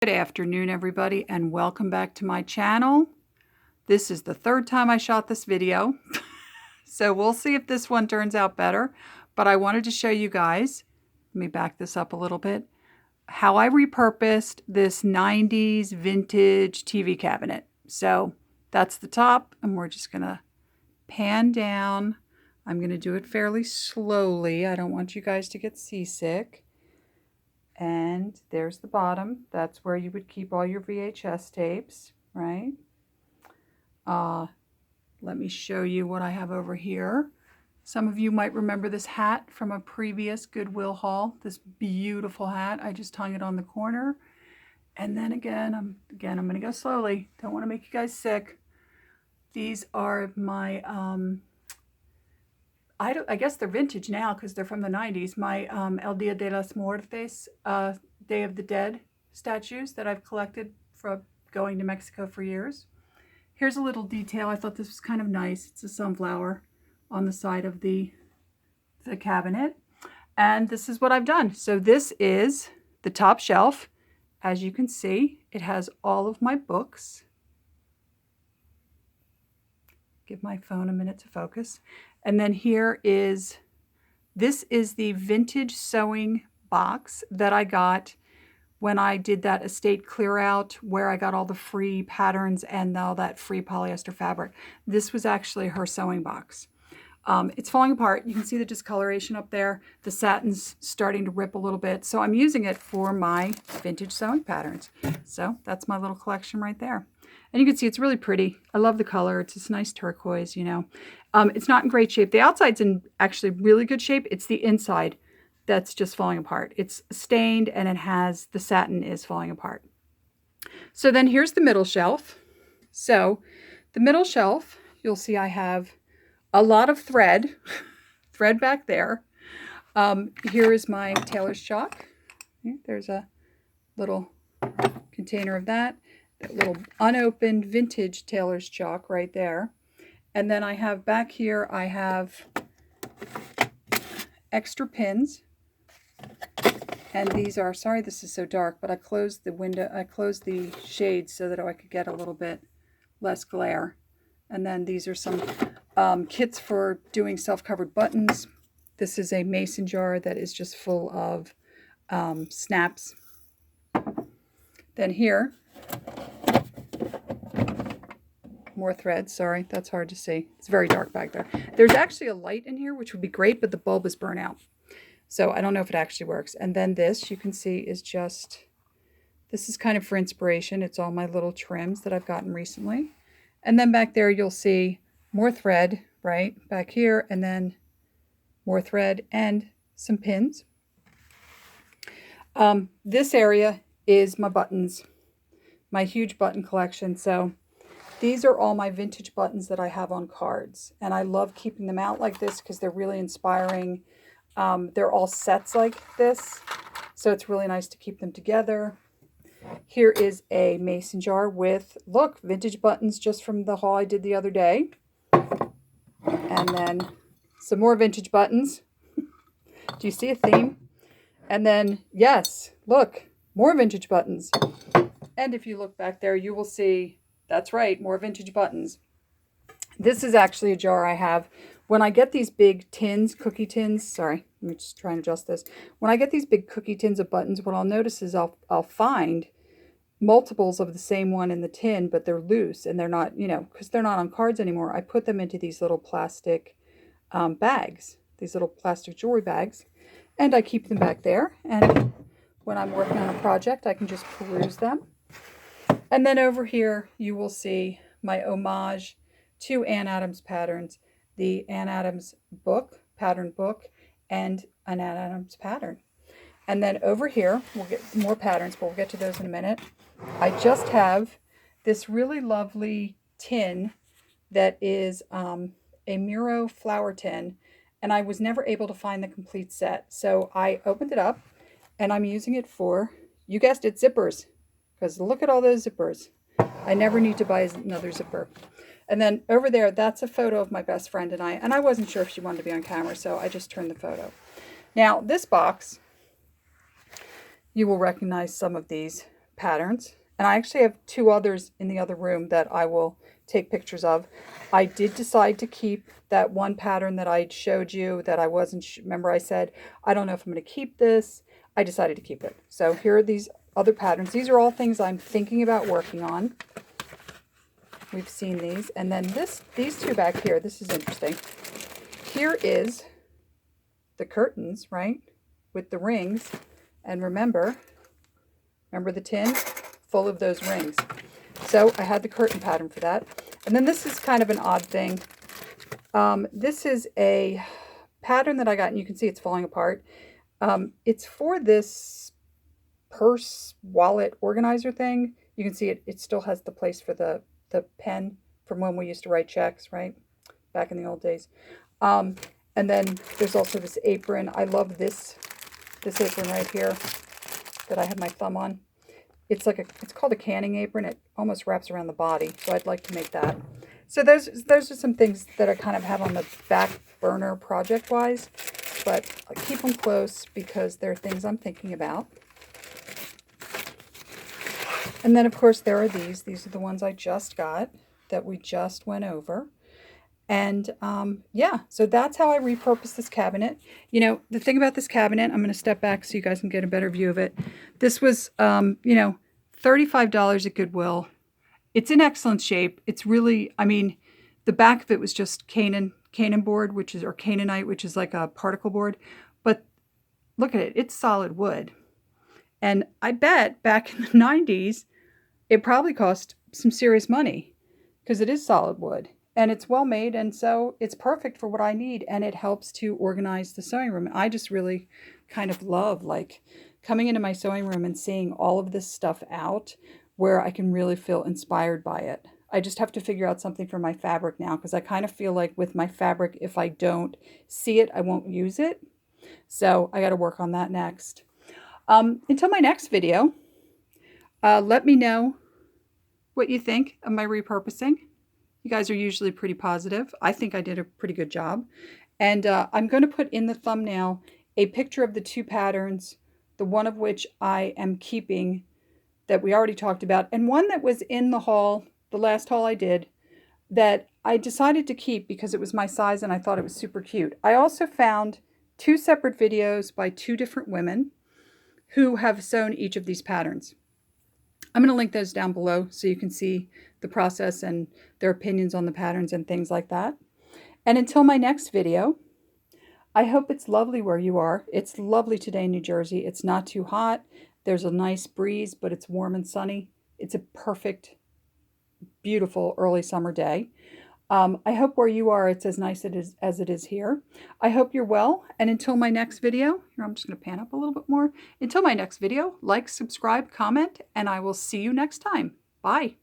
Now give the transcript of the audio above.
Good afternoon, everybody, and welcome back to my channel. This is the third time I shot this video, so we'll see if this one turns out better. But I wanted to show you guys, let me back this up a little bit, how I repurposed this 90s vintage TV cabinet. So that's the top, and we're just going to pan down. I'm going to do it fairly slowly. I don't want you guys to get seasick. And there's the bottom. That's where you would keep all your VHS tapes, right? Let me show you what I have over here. Some of you might remember this hat from a previous Goodwill haul. This beautiful hat. I just hung it on the corner. And then I'm going to go slowly. Don't want to make you guys sick. These are my I guess they're vintage now because they're from the 90s. My El Dia de las Muertes, Day of the Dead statues that I've collected from going to Mexico for years. Here's a little detail. I thought this was kind of nice. It's a sunflower on the side of the cabinet. And this is what I've done. So this is the top shelf. As you can see, it has all of my books. Give my phone a minute to focus. And then this is the vintage sewing box that I got when I did that estate clear out where I got all the free patterns and all that free polyester fabric. This was actually her sewing box. It's falling apart. You can see the discoloration up there. The satin's starting to rip a little bit. So I'm using it for my vintage sewing patterns. So that's my little collection right there. And you can see it's really pretty. I love the color. It's this nice turquoise, you know. It's not in great shape. The outside's in actually really good shape. It's the inside that's just falling apart. It's stained and the satin is falling apart. So then here's the middle shelf. So the middle shelf, you'll see I have a lot of thread back there. Here is my tailor's chalk. There's a little container of that. That little unopened vintage tailor's chalk right there. And then I have back here, I have extra pins. And these are, sorry this is so dark, but I closed the window, I closed the shades so that I could get a little bit less glare. And then these are some kits for doing self-covered buttons. This is a mason jar that is just full of snaps. Then here, more thread. Sorry, that's hard to see. It's very dark back there. There's actually a light in here, which would be great, but the bulb is burnt out. So I don't know if it actually works. And then this, you can see, is just, this is kind of for inspiration. It's all my little trims that I've gotten recently. And then back there, you'll see more thread, right? Back here, and then more thread and some pins. This area is my buttons, my huge button collection. So these are all my vintage buttons that I have on cards. And I love keeping them out like this because they're really inspiring. They're all sets like this. So it's really nice to keep them together. Here is a mason jar with, look, vintage buttons just from the haul I did the other day. And then some more vintage buttons. Do you see a theme? And then, yes, look, more vintage buttons. And if you look back there, you will see, that's right, more vintage buttons. This is actually a jar I have. When I get these big tins, cookie tins, sorry, let me just try and adjust this. When I get these big cookie tins of buttons, what I'll notice is I'll find multiples of the same one in the tin, but they're loose and they're not, you know, because they're not on cards anymore. I put them into these little plastic bags, these little plastic jewelry bags, and I keep them back there. And when I'm working on a project, I can just peruse them. And then over here, you will see my homage to Ann Adams patterns, the Ann Adams book, pattern book, and an Ann Adams pattern. And then over here, we'll get more patterns, but we'll get to those in a minute. I just have this really lovely tin that is a Miro flower tin, and I was never able to find the complete set. So I opened it up, and I'm using it for, you guessed it, zippers. Because look at all those zippers. I never need to buy another zipper. And then over there, that's a photo of my best friend and I wasn't sure if she wanted to be on camera, so I just turned the photo. Now, this box, you will recognize some of these patterns. And I actually have 2 others in the other room that I will take pictures of. I did decide to keep that one pattern that I showed you that I wasn't, remember I said, I don't know if I'm going to keep this. I decided to keep it. So here are these other patterns. These are all things I'm thinking about working on. We've seen these. And then these 2 back here, this is interesting. Here is the curtains, right? With the rings. And remember the tin? Full of those rings. So I had the curtain pattern for that. And then this is kind of an odd thing. This is a pattern that I got, and you can see it's falling apart. It's for this purse wallet organizer thing. You can see it still has the place for the pen from when we used to write checks, right? Back in the old days. And then there's also this apron. I love this apron right here that I have my thumb on. It's called a canning apron. It almost wraps around the body, so I'd like to make that. So those are some things that I kind of have on the back burner project-wise, but I keep them close because they're things I'm thinking about. And then, of course, there are these. These are the ones I just got that we just went over. And yeah, so that's how I repurposed this cabinet. You know, the thing about this cabinet, I'm going to step back so you guys can get a better view of it. This was, you know, $35 at Goodwill. It's in excellent shape. It's really, I mean, the back of it was just Canaan board, or Canaanite, which is like a particle board. But look at it. It's solid wood. And I bet back in the 90s, it probably cost some serious money because it is solid wood. And it's well made, and so it's perfect for what I need, and it helps to organize the sewing room. I just really kind of love, like, coming into my sewing room and seeing all of this stuff out where I can really feel inspired by it. I just have to figure out something for my fabric now, because I kind of feel like with my fabric, if I don't see it, I won't use it. So I got to work on that next. Until my next video, let me know what you think of my repurposing. You guys are usually pretty positive. I think I did a pretty good job. And I'm going to put in the thumbnail a picture of the 2 patterns, the one of which I am keeping that we already talked about, and one that was in the haul, the last haul I did, that I decided to keep because it was my size and I thought it was super cute. I also found 2 separate videos by 2 different women who have sewn each of these patterns. I'm going to link those down below so you can see the process and their opinions on the patterns and things like that. And until my next video, I hope it's lovely where you are. It's lovely today in New Jersey. It's not too hot. There's a nice breeze, but it's warm and sunny. It's a perfect, beautiful early summer day. I hope where you are, it's as nice as it is here. I hope you're well. And until my next video, here I'm just going to pan up a little bit more. Until my next video, like, subscribe, comment, and I will see you next time. Bye.